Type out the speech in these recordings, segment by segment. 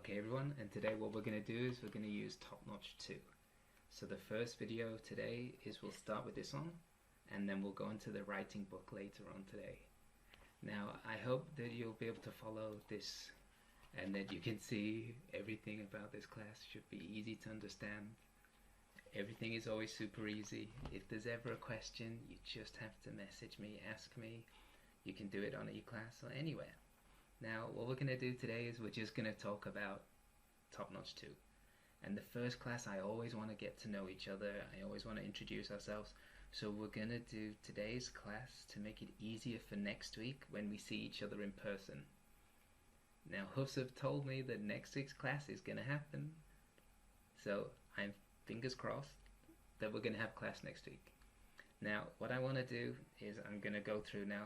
Okay everyone, and today what we're going to do is we're going to use TOPNOTCH 2. So the first video today is we'll start with this one, and then we'll go into the writing book later on today. Now I hope that you'll be able to follow this and that you can see everything about this class should be easy to understand. Everything is always super easy. If there's ever a question, you just have to message me, ask me. You can do it on eClass or anywhere. Now what we're going to do today is we're just going to talk about TOPNOTCH 2. And the first class, I always want to get to know each other. I always want to introduce ourselves. So we're going to do today's class to make it easier for next week when we see each other in person. Now HUFS have told me that next week's class is going to happen. So I'm fingers crossed that we're going to have class next week. Now what I want to do is I'm going to go through now.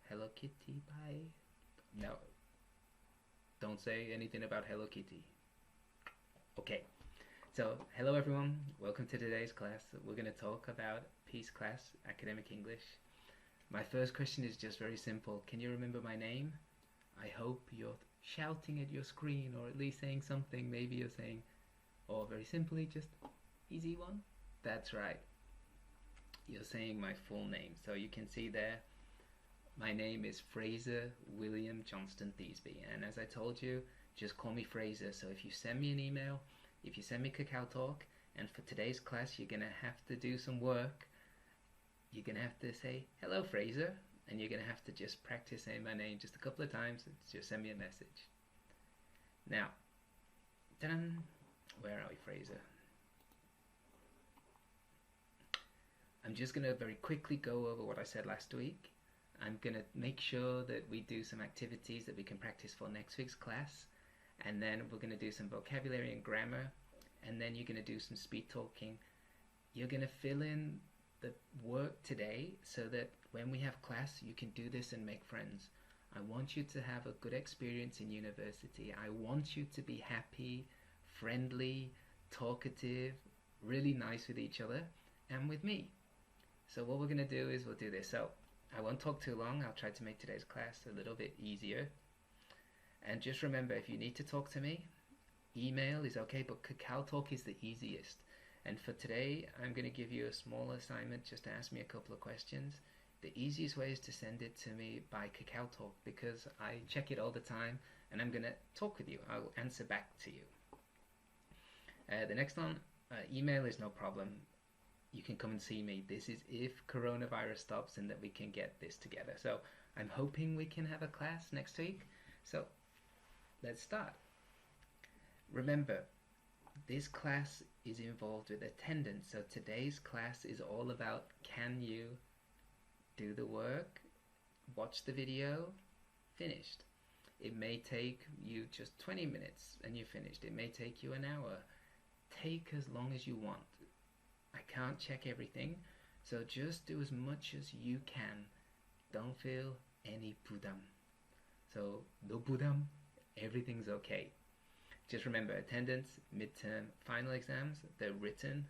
Hello Kitty, bye. No, don't say anything about Hello Kitty. Okay, so hello everyone, welcome to today's class. We're going to talk about Peace Class, Academic English. My first question is just very simple. Can you remember my name? I hope you're shouting at your screen or at least saying something. Maybe you're saying, or very simply, just easy one. That's right. You're saying my full name. So you can see there, my name is Fraser William Johnston Thiesby, and as I told you, just call me Fraser. So if you send me an email, if you send me Kakao Talk, and for today's class you're gonna have to do some work, you're gonna have to say hello Fraser, and you're gonna have to just practice saying my name just a couple of times. Just send me a message. Now, where are we, Fraser? I'm just gonna very quickly go over what I said last week. I'm going to make sure that we do some activities that we can practice for next week's class, and then we're going to do some vocabulary and grammar, and then you're going to do some speed talking. You're going to fill in the work today so that when we have class you can do this and make friends. I want you to have a good experience in university. I want you to be happy, friendly, talkative, really nice with each other and with me. So what we're going to do is we'll do this. So I won't talk too long. I'll try to make today's class a little bit easier. And just remember, if you need to talk to me, email is okay, but Kakao Talk is the easiest. And for today, I'm going to give you a small assignment just to ask me a couple of questions. The easiest way is to send it to me by Kakao Talk because I check it all the time and I'm going to talk with you. I'll answer back to you. The next one, email is no problem. You can come and see me. This is if coronavirus stops and that we can get this together. So I'm hoping we can have a class next week. So let's start. Remember, this class is involved with attendance. So today's class is all about, can you do the work, watch the video, finished. It may take you just 20 minutes and you're finished. It may take you an hour. Take as long as you want. I can't check everything, so just do as much as you can. Don't feel any budam. So no budam, everything's okay. Just remember, attendance, midterm, final exams, they're written.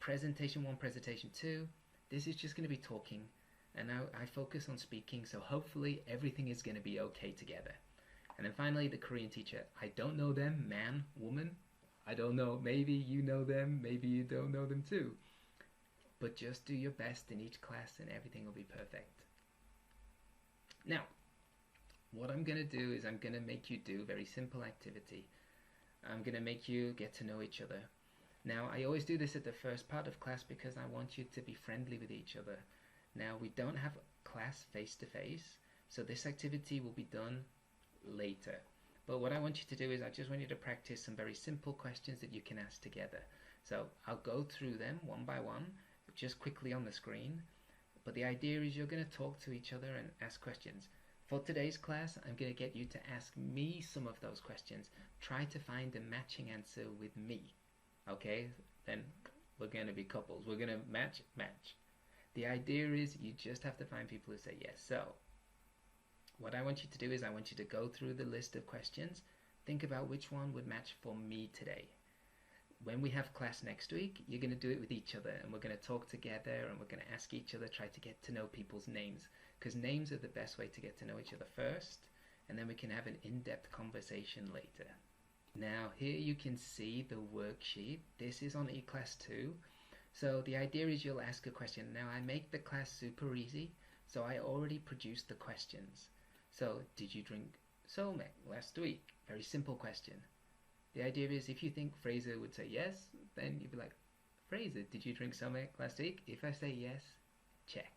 Presentation 1, presentation 2, this is just going to be talking, and now I focus on speaking, so hopefully everything is going to be okay together. And then finally, the Korean teacher. I don't know them, man, woman. I don't know, maybe you know them, maybe you don't know them too. But just do your best in each class and everything will be perfect. Now, what I'm going to do is I'm going to make you do a very simple activity. I'm going to make you get to know each other. Now, I always do this at the first part of class because I want you to be friendly with each other. Now, we don't have class face-to-face, so this activity will be done later. But what I want you to do is I just want you to practice some very simple questions that you can ask together. So I'll go through them one by one, just quickly on the screen. But the idea is you're going to talk to each other and ask questions. For today's class, I'm going to get you to ask me some of those questions. Try to find a matching answer with me. Okay? Then we're going to be couples. We're going to match. The idea is you just have to find people who say yes. So what I want you to do is I want you to go through the list of questions, think about which one would match for me today. When we have class next week, you're going to do it with each other and we're going to talk together and we're going to ask each other, try to get to know people's names, because names are the best way to get to know each other first, and then we can have an in-depth conversation later. Now here you can see the worksheet. This is on eClass 2. So the idea is you'll ask a question. Now I make the class super easy, so I already produced the questions. So, did you drink somek last week? Very simple question. The idea is if you think Fraser would say yes, then you'd be like, Fraser, did you drink somek last week? If I say yes, check.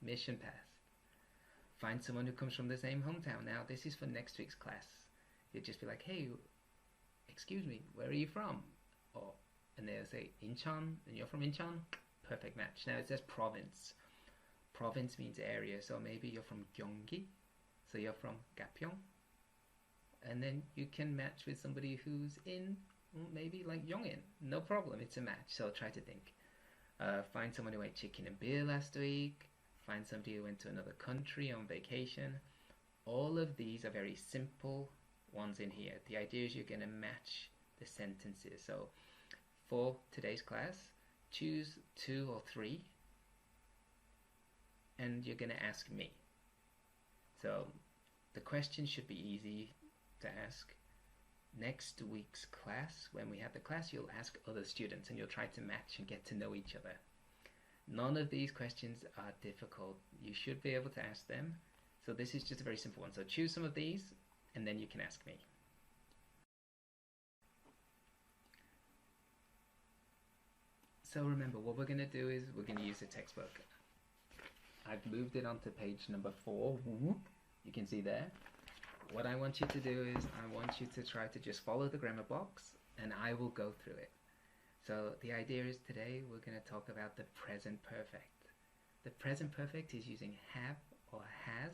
Mission passed. Find someone who comes from the same hometown. Now this is for next week's class. You'd just be like, hey, excuse me, where are you from? Or, and they'll say Incheon, and you're from Incheon? Perfect match. Now it says province. Province means area, so maybe you're from Gyeonggi, so you're from Gapyeong, and then you can match with somebody who's in maybe like Yongin. No problem, it's a match. So try to think. Find someone who ate chicken and beer last week. Find somebody who went to another country on vacation. All of these are very simple ones in here. The idea is you're going to match the sentences. So for today's class, choose 2 or 3, and you're going to ask me. So the question should be easy to ask. Next week's class, when we have the class, you'll ask other students and you'll try to match and get to know each other. None of these questions are difficult. You should be able to ask them. So this is just a very simple one. So choose some of these and then you can ask me. So remember, what we're going to do is we're going to use the textbook. I've moved it onto page number 4. You can see there. What I want you to do is I want you to try to just follow the grammar box and I will go through it. So the idea is today we're going to talk about the present perfect. The present perfect is using have or has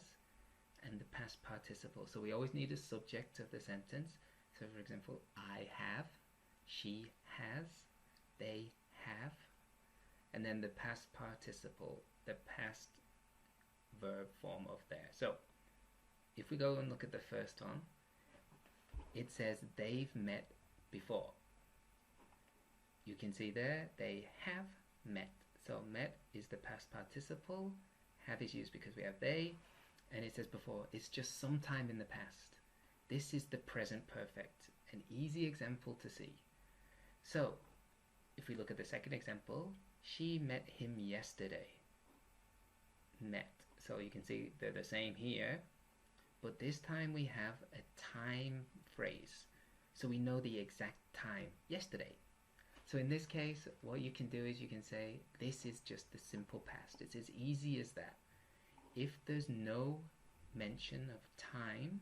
and the past participle. So we always need a subject of the sentence. So for example, I have, she has, they have, and then the past participle, the past verb form of there. So if we go and look at the first one, it says they've met before. You can see there they have met. So met is the past participle, have is used because we have they, and it says before. It's just sometime in the past. This is the present perfect, an easy example to see. So if we look at the second example, she met him yesterday. Met. So you can see they're the same here, but this time we have a time phrase. So we know the exact time, yesterday. So in this case, what you can do is you can say, this is just the simple past. It's as easy as that. If there's no mention of time,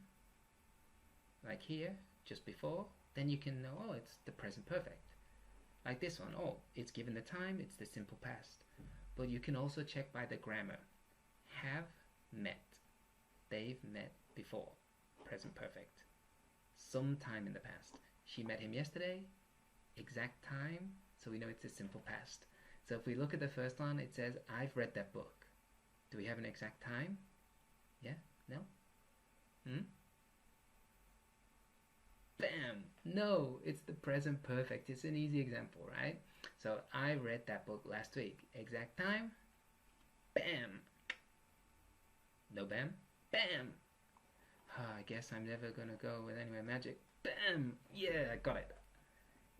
like here, just before, then you can know, oh, it's the present perfect. Like this one, oh, it's given the time, it's the simple past. But you can also check by the grammar. Have met. They've met before. Present perfect. Sometime in the past. She met him yesterday. Exact time. So we know it's a simple past. So if we look at the first one, it says, I've read that book. Do we have an exact time? Yeah? No? Bam! No, it's the present perfect. It's an easy example, right? So I read that book last week. Exact time? Bam! No bam? Bam! I guess I'm never gonna go with anywhere magic. Bam! Yeah, I got it.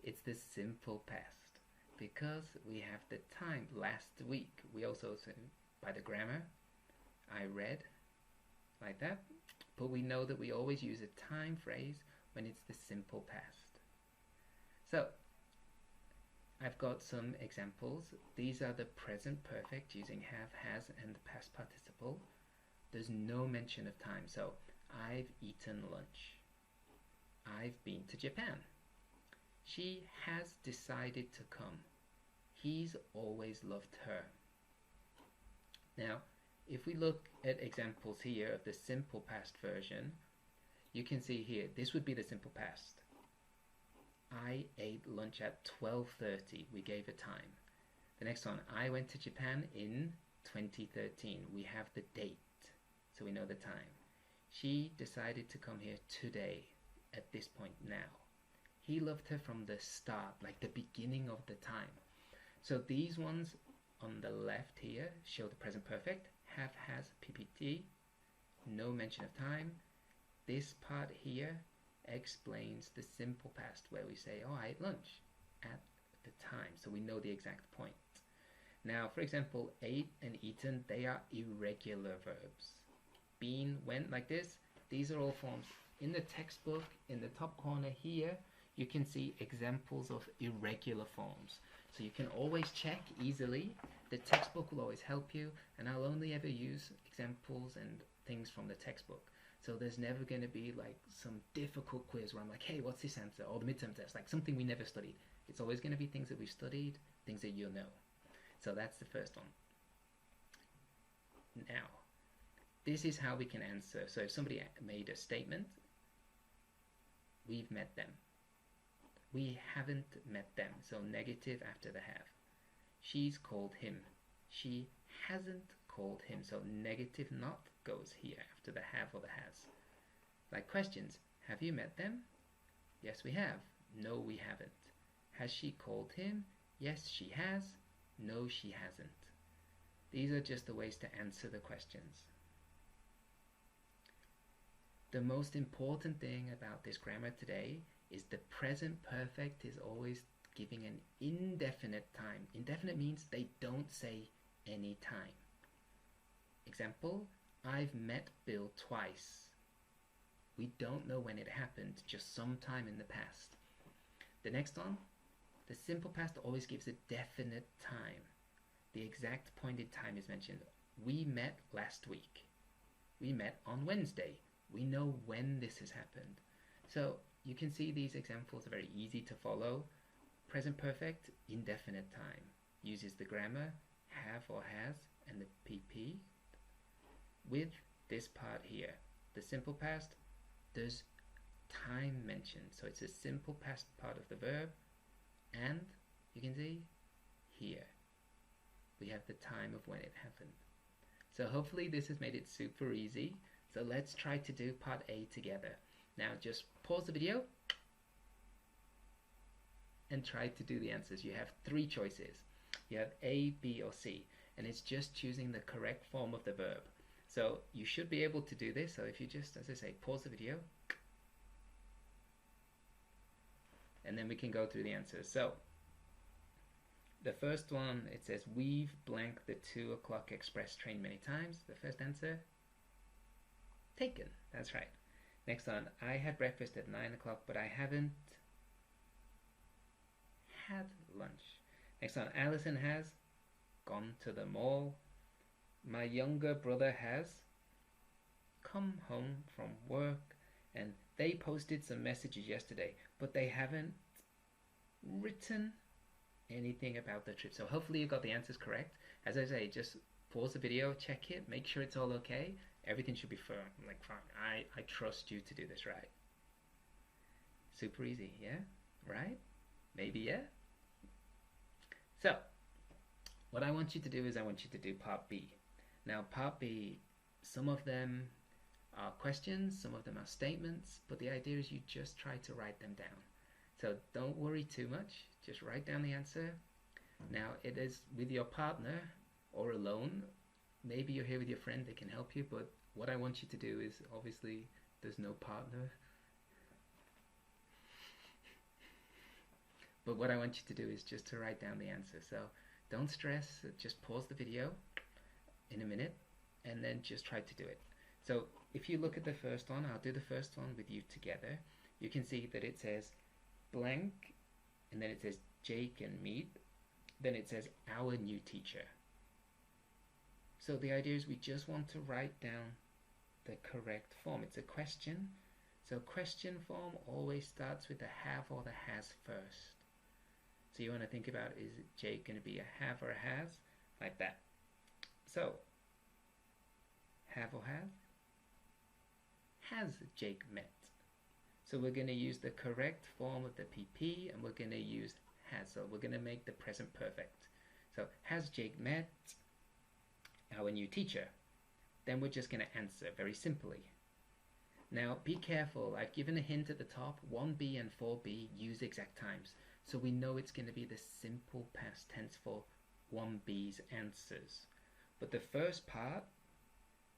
It's the simple past because we have the time last week. We also said by the grammar, I read like that, but we know that we always use a time phrase when it's the simple past. So I've got some examples. These are the present perfect using have, has, and the past participle. There's no mention of time. So I've eaten lunch. I've been to Japan. She has decided to come. He's always loved her. Now, if we look at examples here of the simple past version, you can see here, this would be the simple past. I ate lunch at 12:30. We gave a time. The next one, I went to Japan in 2013. We have the date, so we know the time. She decided to come here today, at this point now. He loved her from the start, like the beginning of the time. So these ones on the left here show the present perfect. Have, has, PPT, no mention of time. this part here explains the simple past where we say, oh, I ate lunch at the time, so we know the exact point. Now, for example, ate and eaten, they are irregular verbs. Been, went, like this, these are all forms. In the textbook, in the top corner here, you can see examples of irregular forms. So you can always check easily. The textbook will always help you, and I'll only ever use examples and things from the textbook. So there's never going to be like some difficult quiz where I'm like, hey, what's this answer? Or the midterm test, like something we never studied. It's always going to be things that we've studied, things that you'll know. So that's the first one. Now, this is how we can answer. So if somebody made a statement, we've met them. We haven't met them, so negative after the have. She's called him. She hasn't called him, so negative not goes here after the have or the has. Like questions, have you met them? Yes, we have. No, we haven't. Has she called him? Yes, she has. No, she hasn't. These are just the ways to answer the questions. The most important thing about this grammar today is the present perfect is always giving an indefinite time. Indefinite means they don't say any time. Example, I've met Bill twice. We don't know when it happened, just sometime in the past. The next one, the simple past always gives a definite time. The exact point in time is mentioned. We met last week. We met on Wednesday. We know when this has happened. So you can see these examples are very easy to follow. Present perfect, indefinite time. Uses the grammar, have or has, and the PP. With this part here. The simple past, there's time mentioned. So it's a simple past part of the verb. And you can see here, we have the time of when it happened. So hopefully this has made it super easy. So let's try to do part A together. Now just pause the video and try to do the answers. You have 3 choices. You have A, B, or C, and it's just choosing the correct form of the verb. So you should be able to do this. So if you just, as I say, pause the video, and then we can go through the answers. So the first one, it says, we've blanked the 2 o'clock express train many times. The first answer, taken. That's right. Next one, I had breakfast at 9 o'clock, but I haven't had lunch. Next one, Alison has gone to the mall. My younger brother has come home from work, and they posted some messages yesterday, but they haven't written anything about the trip. So hopefully you got the answers correct. As I say, just pause the video, check it, make sure it's all okay. Everything should be fine. I trust you to do this right. Super easy, yeah? Right? Maybe, yeah? So, what I want you to do is I want you to do part B. Now, part B, some of them are questions, some of them are statements, but the idea is you just try to write them down. So don't worry too much, just write down the answer. Now, it is with your partner or alone. Maybe you're here with your friend, they can help you, but what I want you to do is, obviously, there's no partner. But what I want you to do is just to write down the answer. So don't stress, just pause the video in a minute, and then just try to do it. So if you look at the first one, I'll do the first one with you together. You can see that it says blank, and then it says Jake and meet. Then it says our new teacher. So the idea is we just want to write down the correct form. It's a question. So question form always starts with the have or the has first. So you want to think about, is Jake going to be a have or a has? Like that. So, have or have? Has Jake met? So we're going to use the correct form of the PP, and we're going to use has. So we're going to make the present perfect. So, has Jake met our new teacher? Then we're just going to answer very simply. Now, be careful. I've given a hint at the top. 1B and 4B use exact times. So we know it's going to be the simple past tense for 1B's answers. But the first part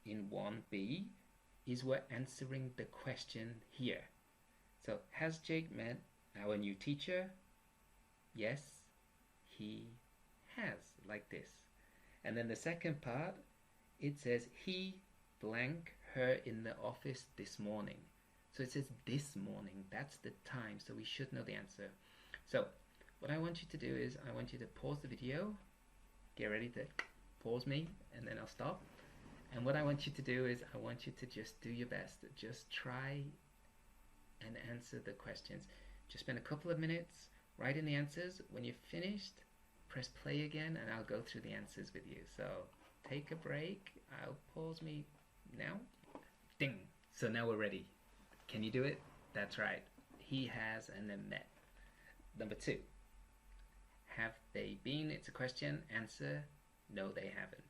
in 1B is we're answering the question here. So, has Jake met our new teacher? Yes, he has, like this. And then the second part, it says he blank her in the office this morning. So it says this morning, that's the time, so we should know the answer. So what I want you to do is I want you to pause the video, get ready to pause me, and then I'll stop. And what I want you to do is I want you to just do your best. Just try and answer the questions. Just spend a couple of minutes, write in the answers. When you've finished, press play again and I'll go through the answers with you. So take a break. I'll pause me now. Ding. So now we're ready. Can you do it? That's right. He has and then met. Number 2. Have they been? It's a question. Answer. No, they haven't.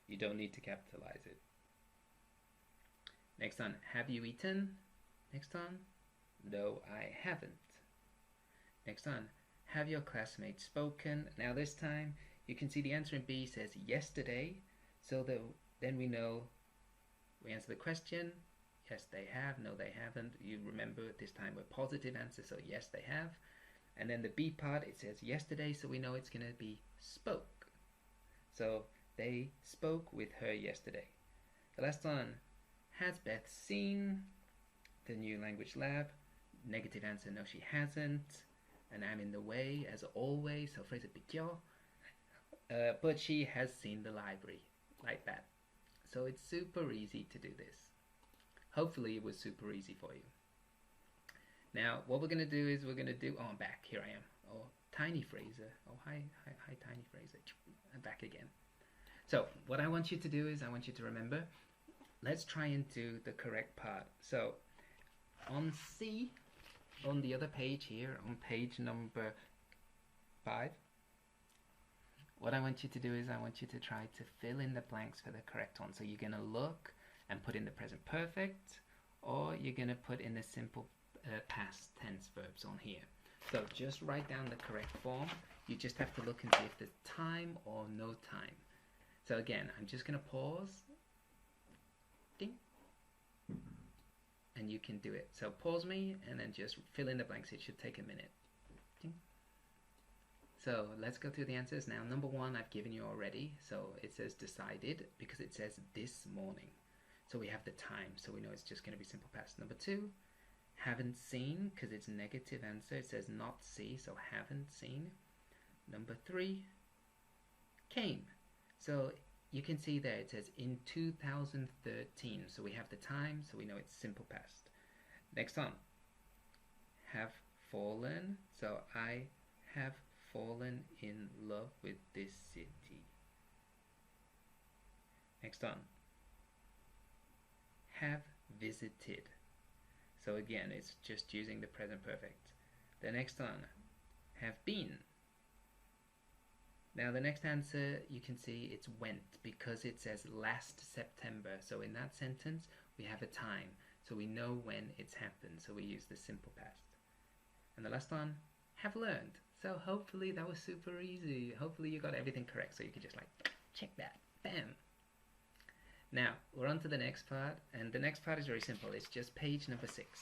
You don't need to capitalize it. Next one. Have you eaten? Next one. No, I haven't. Next one. Have your classmates spoken? Now this time you can see the answer in B says yesterday, so that then we know we answer the question. Yes, they have. No, they haven't. You remember this time we're positive answer, so yes, they have. And then the B part, it says yesterday, so we know it's going to be spoke. So they spoke with her yesterday. The last one, has Beth seen the new language lab? Negative answer, no, she hasn't. And I'm in the way, as always, so phrase 비켜. But she has seen the library, like that. So it's super easy to do this. Hopefully it was super easy for you. Now, what we're going to do is we're going to do... Oh, I'm back. Here I am. Oh, Tiny Fraser. Oh, hi, Tiny Fraser. I'm back again. So, what I want you to do is I want you to remember, let's try and do the correct part. So, on C, on the other page here, on page number 5, what I want you to do is I want you to try to fill in the blanks for the correct one. So you're going to look and put in the present perfect, or you're going to put in the simple past tense verbs on here. So just write down the correct form. You just have to look and see if there's time or no time. So again, I'm just going to pause. Ding. And you can do it. So pause me and then just fill in the blanks. It should take a minute. Ding. So let's go through the answers now. Number 1 I've given you already. So it says decided because it says this morning. So we have the time, so we know it's just going to be simple past. Number 2, haven't seen because it's negative answer. It says not see, so haven't seen. Number 3, came. So you can see there it says in 2013. So we have the time, so we know it's simple past. Next one, have fallen. So I have fallen in love with this city. Next one, have visited. So again, it's just using the present perfect. The next one, have been. Now the next answer, you can see it's went because it says last September. So in that sentence, we have a time. So we know when it's happened. So we use the simple past. And the last one, have learned. So hopefully that was super easy. Hopefully you got everything correct. So you can just like, check that. Bam. Now, we're on to the next part. And the next part is very simple. It's just page number 6.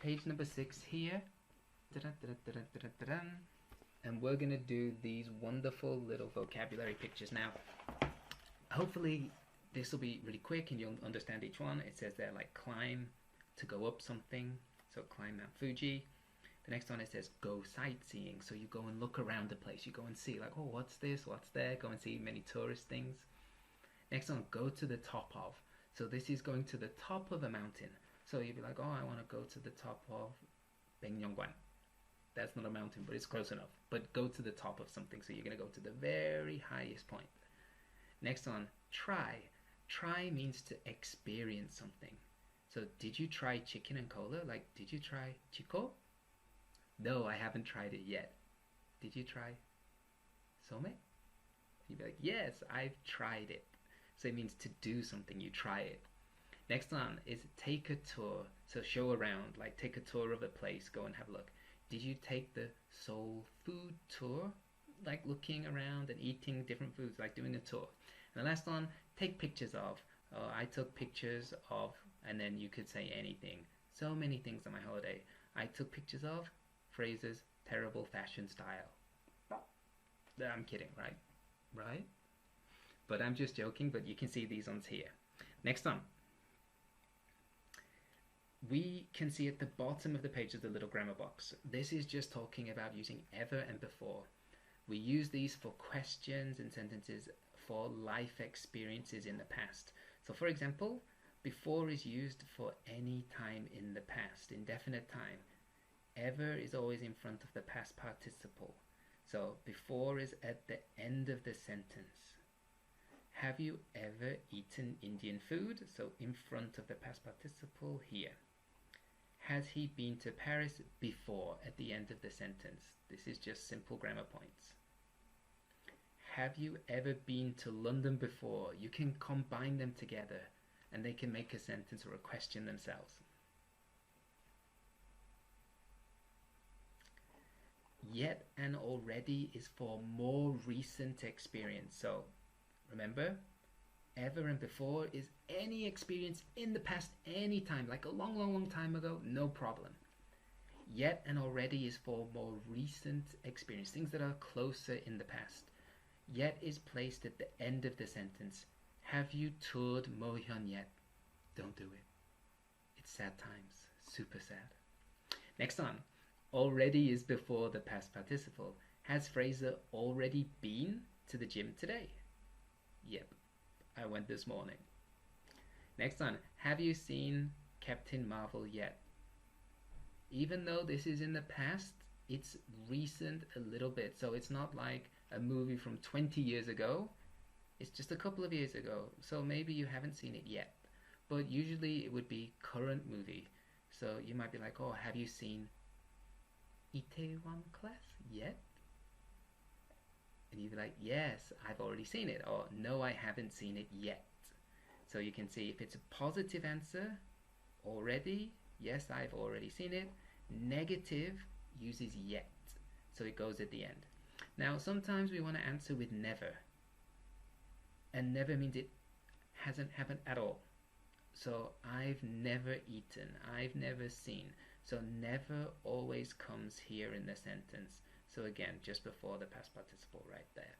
Page number 6 here. And we're going to do these wonderful little vocabulary pictures. Now, hopefully this will be really quick and you'll understand each one. It says there like climb, to go up something. So climb Mount Fuji. The next one it says go sightseeing. So you go and look around the place. You go and see like, oh, what's this? What's there? Go and see many tourist things. Next one, go to the top of. So this is going to the top of a mountain. So you'll be like, oh, I want to go to the top of Baekneungwan. That's not a mountain, but it's close enough. But go to the top of something. So you're going to go to the very highest point. Next one, try. Try means to experience something. So did you try chicken and cola? Like, did you try chico? No, I haven't tried it yet. Did you try some? You'd be like, yes, I've tried it. So it means to do something, you try it. Next one is take a tour. So show around, like take a tour of a place, go and have a look. Did you take the Seoul food tour? Like looking around and eating different foods, like doing a tour. And the last one, take pictures of. I took pictures of, and then you could say anything. So many things on my holiday. I took pictures of phrases, terrible fashion style. I'm kidding, right? Right? But I'm just joking, but you can see these ones here. Next one. We can see at the bottom of the page of the little grammar box. This is just talking about using ever and before. We use these for questions and sentences for life experiences in the past. So for example, before is used for any time in the past, indefinite time. Ever is always in front of the past participle. So before is at the end of the sentence. Have you ever eaten Indian food? So in front of the past participle here. Has he been to Paris before at the end of the sentence? This is just simple grammar points. Have you ever been to London before? You can combine them together and they can make a sentence or a question themselves. Yet and already is for more recent experience. So remember, ever and before is any experience in the past, any time, like a long time ago, no problem. Yet and already is for more recent experience, things that are closer in the past. Yet is placed at the end of the sentence. Have you toured Mohyun yet? Don't do it. It's sad times. Super sad. Next one. Already is before the past participle. Has Fraser already been to the gym today? Yep. I went this morning. Next one. Have you seen Captain Marvel yet? Even though this is in the past, it's recent a little bit. So it's not like a movie from 20 years ago. It's just a couple of years ago. So maybe you haven't seen it yet. But usually it would be current movie. So you might be like, oh, have you seen Itaewon Class yet? And you'd be like, yes, I've already seen it. Or no, I haven't seen it yet. So you can see if it's a positive answer, already, yes, I've already seen it. Negative uses yet. So it goes at the end. Now, sometimes we want to answer with never. And never means it hasn't happened at all. So I've never eaten. I've never seen. So never always comes here in the sentence. So again, just before the past participle right there.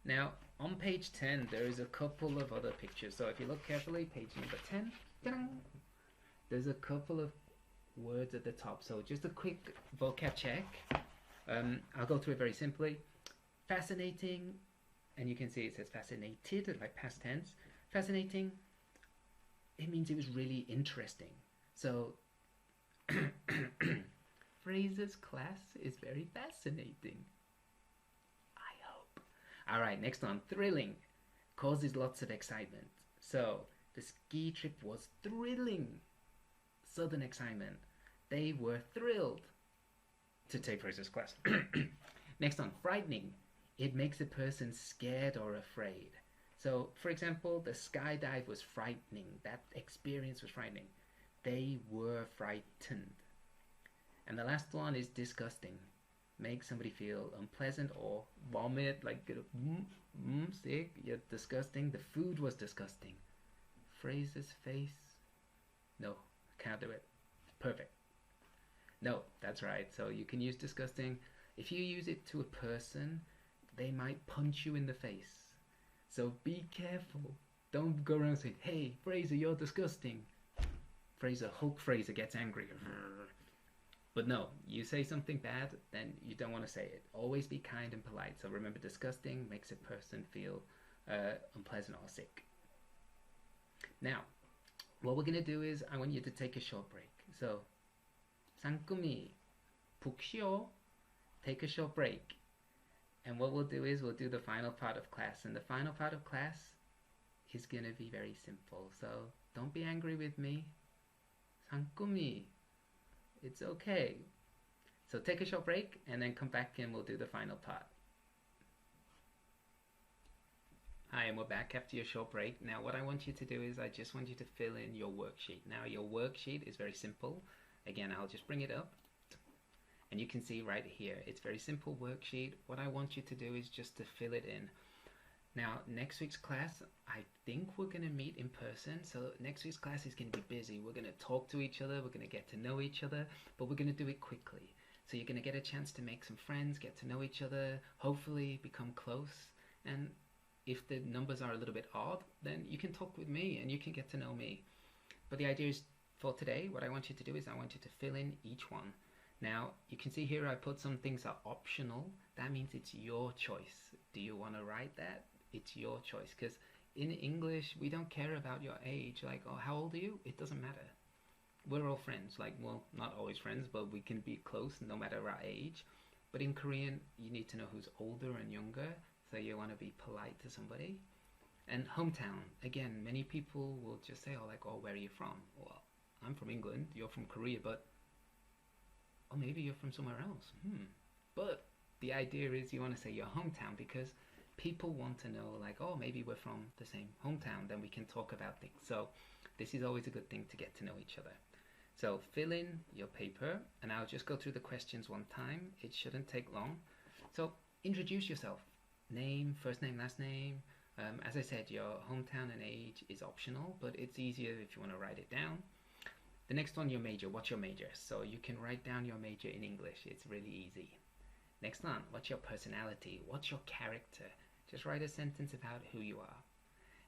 Now, on page 10, there is a couple of other pictures. So if you look carefully, page number 10, ta-da, there's a couple of words at the top. So just a quick vocab check. I'll go through it very simply. Fascinating, and you can see it says fascinated, like past tense. Fascinating, it means it was really interesting. So, Fraser's class is very fascinating. I hope. Alright, next one. Thrilling, causes lots of excitement. So, the ski trip was thrilling. Sudden excitement. They were thrilled to take Fraser's class. Next one. Frightening, it makes a person scared or afraid. So, for example, the skydive was frightening. That experience was frightening. They were frightened. And the last one is disgusting. Make somebody feel unpleasant or vomit, like sick, you're disgusting. The food was disgusting. Fraser's face. No, can't do it. Perfect. No, that's right. So you can use disgusting. If you use it to a person, they might punch you in the face. So be careful. Don't go around saying, hey, Fraser, you're disgusting. Hulk Fraser gets angry. But no, you say something bad, then you don't want to say it. Always be kind and polite. So remember, disgusting makes a person feel unpleasant or sick. Now, what we're going to do is I want you to take a short break. So, 상큼이, 푹 쉬어, take a short break. And what we'll do is we'll do the final part of class. And the final part of class is going to be very simple. So don't be angry with me. 상큼이, it's okay. So take a short break and then come back and we'll do the final part. Hi, and we're back after your short break. Now what I want you to do is I just want you to fill in your worksheet. Now your worksheet is very simple. Again, I'll just bring it up. And you can see right here, it's very simple worksheet. What I want you to do is just to fill it in. Now, next week's class, I think we're going to meet in person. So next week's class is going to be busy. We're going to talk to each other. We're going to get to know each other, but we're going to do it quickly. So you're going to get a chance to make some friends, get to know each other, hopefully become close. And if the numbers are a little bit odd, then you can talk with me and you can get to know me. But the idea is for today, what I want you to do is I want you to fill in each one. Now, you can see here I put some things are optional. That means it's your choice. Do you want to write that? It's your choice. Because in English, we don't care about your age. Like, oh, how old are you? It doesn't matter. We're all friends. Like, well, not always friends, but we can be close no matter our age. But in Korean, you need to know who's older and younger. So you want to be polite to somebody. And hometown, again, many people will just say, oh, like, oh, where are you from? Well, I'm from England, you're from Korea, but, or maybe you're from somewhere else. But the idea is you want to say your hometown because people want to know, like, oh, maybe we're from the same hometown, then we can talk about things. So this is always a good thing to get to know each other. So fill in your paper, and I'll just go through the questions one time. It shouldn't take long. So introduce yourself. Name, first name, last name. As I said, your hometown and age is optional, but it's easier if you want to write it down. The next one, your major. What's your major? So you can write down your major in English. It's really easy. Next one, what's your personality? What's your character? Just write a sentence about who you are.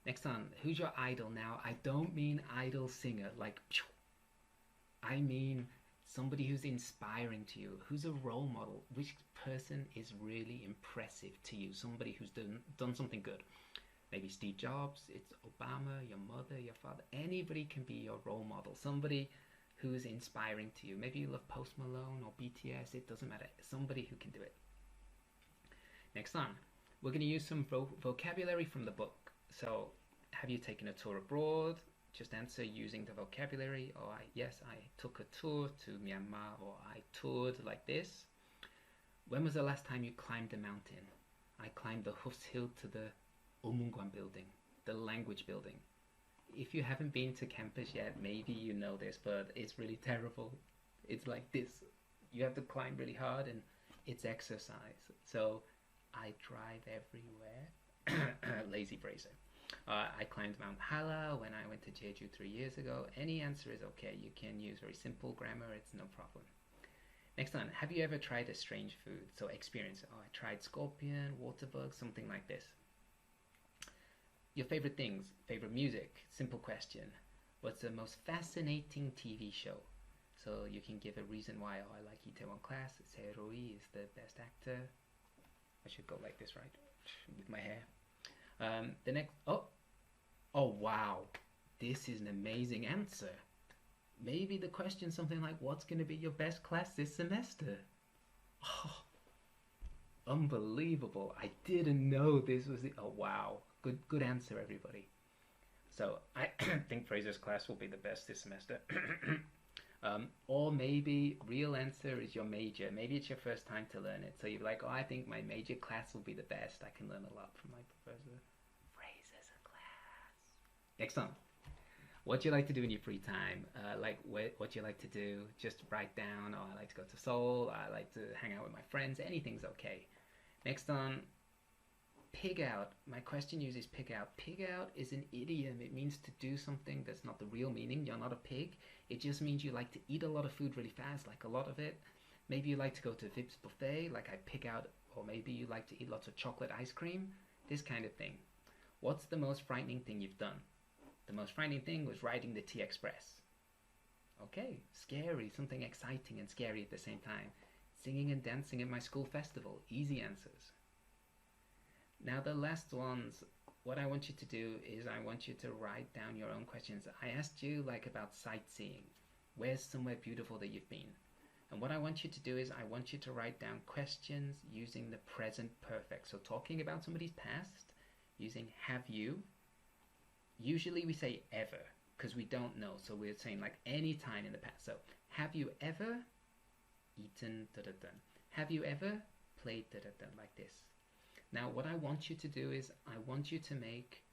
Next one, who's your idol? Now, I don't mean idol singer, like, I mean somebody who's inspiring to you. Who's a role model? Which person is really impressive to you? Somebody who's done something good. Maybe Steve Jobs, it's Obama, your mother, your father. Anybody can be your role model. Somebody who's inspiring to you. Maybe you love Post Malone or BTS. It doesn't matter. Somebody who can do it. Next one. We're going to use some vocabulary from the book. So, have you taken a tour abroad? Just answer using the vocabulary. Or yes, I took a tour to Myanmar, or I toured like this. When was the last time you climbed a mountain? I climbed the HUFS hill to the Omungwan building, the language building. If you haven't been to campus yet, maybe you know this, but it's really terrible. It's like this. You have to climb really hard and it's exercise. So I drive everywhere. Lazy phraser. I climbed Mount Hala when I went to Jeju 3 years ago. Any answer is okay. You can use very simple grammar. It's no problem. Next one. Have you ever tried a strange food? So experience. Oh, I tried scorpion, water bug, something like this. Your favorite things, favorite music, simple question. What's the most fascinating TV show? So you can give a reason why. Oh, I like Itaewon Class. Seiroi is the best actor. I should go like this, right? With my hair. The next, oh wow, this is an amazing answer. Maybe the question something like, what's going to be your best class this semester? Oh, unbelievable. I didn't know this was it. Oh wow. Good answer, everybody. So I think Fraser's class will be the best this semester. Or maybe real answer is your major. Maybe it's your first time to learn it. So you're like, oh, I think my major class will be the best. I can learn a lot from my professor. Fraser's class. Next one. What do you like to do in your free time? What do you like to do? Just write down, oh, I like to go to Seoul. I like to hang out with my friends. Anything's okay. Next on. Pig out. My question uses pig out. Pig out is an idiom. It means to do something that's not the real meaning. You're not a pig. It just means you like to eat a lot of food really fast, like a lot of it. Maybe you like to go to Vip's buffet, like I pig out, or maybe you like to eat lots of chocolate ice cream. This kind of thing. What's the most frightening thing you've done? The most frightening thing was riding the T Express. Okay, scary, something exciting and scary at the same time. Singing and dancing at my school festival. Easy answers. Now the last ones, what I want you to do is I want you to write down your own questions. I asked you like about sightseeing. Where's somewhere beautiful that you've been? And what I want you to do is I want you to write down questions using the present perfect. So talking about somebody's past, using have you. Usually we say ever because we don't know. So we're saying like any time in the past. So have you ever eaten da-da-da? Have you ever played da-da-da like this? Now, what I want you to do is I want you to make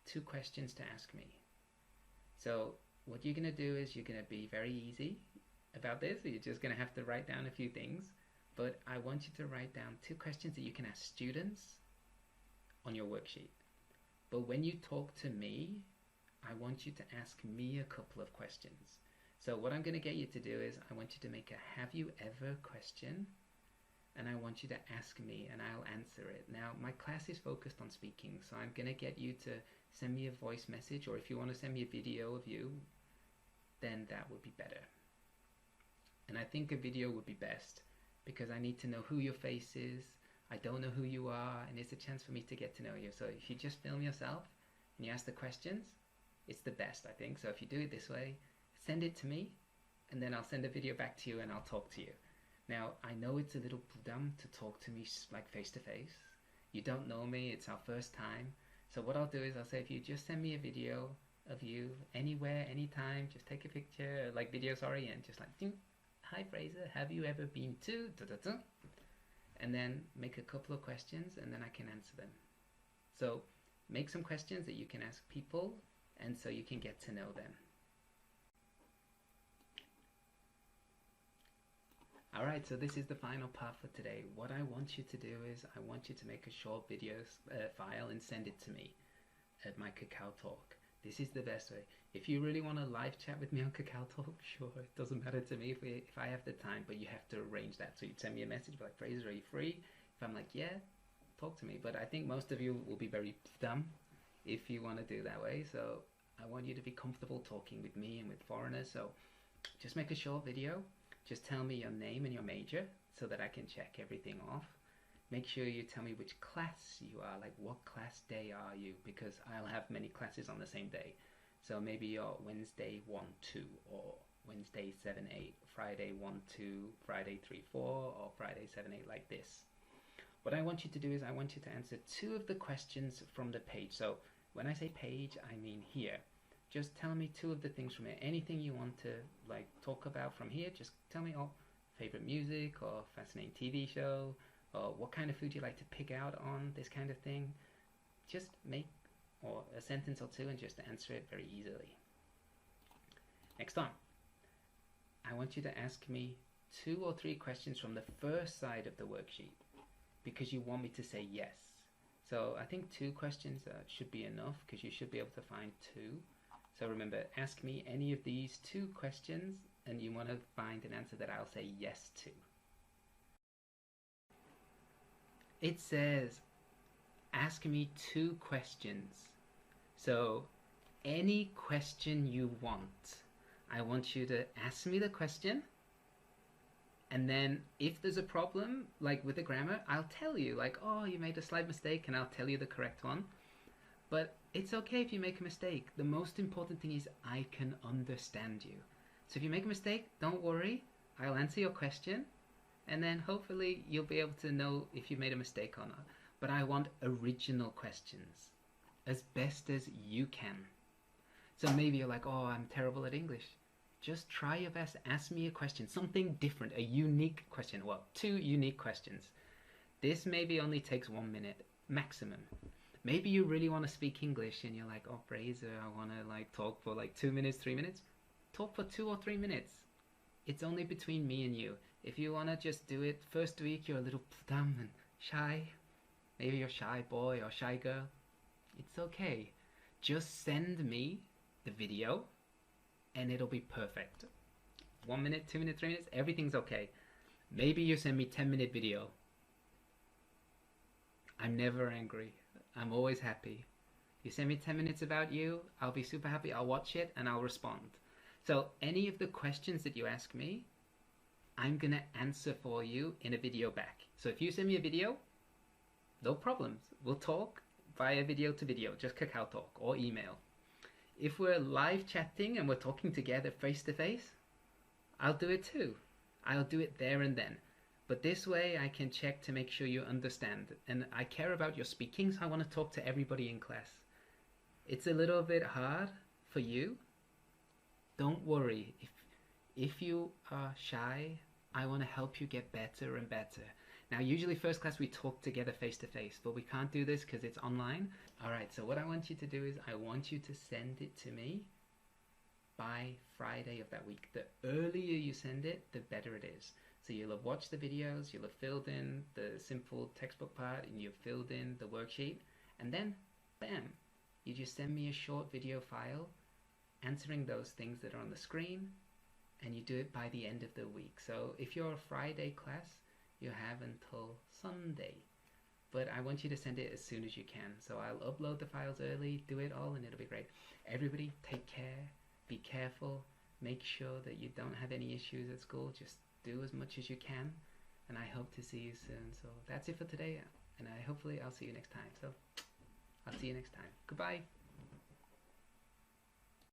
2 questions to ask me. So what you're going to do is you're going to be very easy about this. You're just going to have to write down a few things. But I want you to write down 2 questions that you can ask students on your worksheet. But when you talk to me, I want you to ask me a couple of questions. So what I'm going to get you to do is I want you to make a have you ever question, and I want you to ask me and I'll answer it. Now, my class is focused on speaking, so I'm going to get you to send me a voice message, or if you want to send me a video of you, then that would be better. And I think a video would be best because I need to know who your face is. I don't know who you are, and it's a chance for me to get to know you. So if you just film yourself and you ask the questions, it's the best, I think. So if you do it this way, send it to me, and then I'll send a video back to you and I'll talk to you. Now, I know it's a little dumb to talk to me like face to face. You don't know me, it's our first time. So what I'll do is I'll say, if you just send me a video of you anywhere, anytime, just take a picture, like video, sorry, and just like, hi Fraser, have you ever been to, and then make a couple of questions and then I can answer them. So make some questions that you can ask people, and so you can get to know them. Alright, so this is the final part for today. What I want you to do is I want you to make a short video file and send it to me at my Kakao Talk. This is the best way. If you really want to live chat with me on Kakao Talk, sure, it doesn't matter to me if I have the time, but you have to arrange that. So you'd send me a message like, Fraser, are you free? If I'm like, yeah, talk to me. But I think most of you will be very dumb if you want to do that way. So I want you to be comfortable talking with me and with foreigners. So just make a short video. Just tell me your name and your major so that I can check everything off. Make sure you tell me which class you are, like what class day are you, because I'll have many classes on the same day. So maybe you're Wednesday 1-2, or Wednesday 7-8, Friday 1-2, Friday 3-4, or Friday 7-8, like this. What I want you to do is I want you to answer 2 of the questions from the page. So when I say page, I mean here. Just tell me 2 of the things from here. Anything you want to like talk about from here, just tell me. Oh, favorite music, or fascinating TV show, or what kind of food you like to pick out on, this kind of thing. Just make or a sentence or 2 and just answer it very easily. Next on, I want you to ask me 2 or 3 questions from the first side of the worksheet because you want me to say yes. So I think 2 questions should be enough because you should be able to find 2. So remember, ask me any of these 2 questions and you want to find an answer that I'll say yes to. It says, ask me 2 questions. So any question you want, I want you to ask me the question, and then if there's a problem, like with the grammar, I'll tell you, like, oh, you made a slight mistake, and I'll tell you the correct one. But it's okay if you make a mistake. The most important thing is I can understand you. So if you make a mistake, don't worry. I'll answer your question, and then hopefully you'll be able to know if you made a mistake or not. But I want original questions, as best as you can. So maybe you're like, oh, I'm terrible at English. Just try your best. Ask me a question, something different, a unique question. Well, 2 unique questions. This maybe only takes 1 minute maximum. Maybe you really want to speak English and you're like, oh, Fraser, I want to like talk for like 2 minutes, 3 minutes. Talk for 2 or 3 minutes. It's only between me and you. If you want to just do it, first week you're a little dumb and shy. Maybe you're a shy boy or shy girl. It's okay. Just send me the video and it'll be perfect. 1 minute, 2 minutes, 3 minutes, everything's okay. Maybe you send me 10-minute video. I'm never angry. I'm always happy. You send me 10 minutes about you, I'll be super happy. I'll watch it and I'll respond. So any of the questions that you ask me, I'm gonna answer for you in a video back. So if you send me a video, no problems. We'll talk via video to video, just Kakao Talk or email. If we're live chatting and we're talking together face to face, I'll do it too. I'll do it there and then. But this way I can check to make sure you understand. And I care about your speaking, so I want to talk to everybody in class. It's a little bit hard for you. Don't worry. If you are shy, I want to help you get better and better. Now, usually first class we talk together face to face, but we can't do this because it's online. Alright, so what I want you to do is I want you to send it to me by Friday of that week. The earlier you send it, the better it is. So you'll have watched the videos, you'll have filled in the simple textbook part, and you've filled in the worksheet, and then, bam, You just send me a short video file answering those things that are on the screen, and you do it by the end of the week. So if you're a Friday class, you have until Sunday. But I want you to send it as soon as you can. So I'll upload the files early, do it all, and it'll be great. Everybody, take care, be careful, make sure that you don't have any issues at school. Just do as much as you can, and I hope to see you soon. So that's it for today, and hopefully I'll see you next time. So I'll see you next time. Goodbye.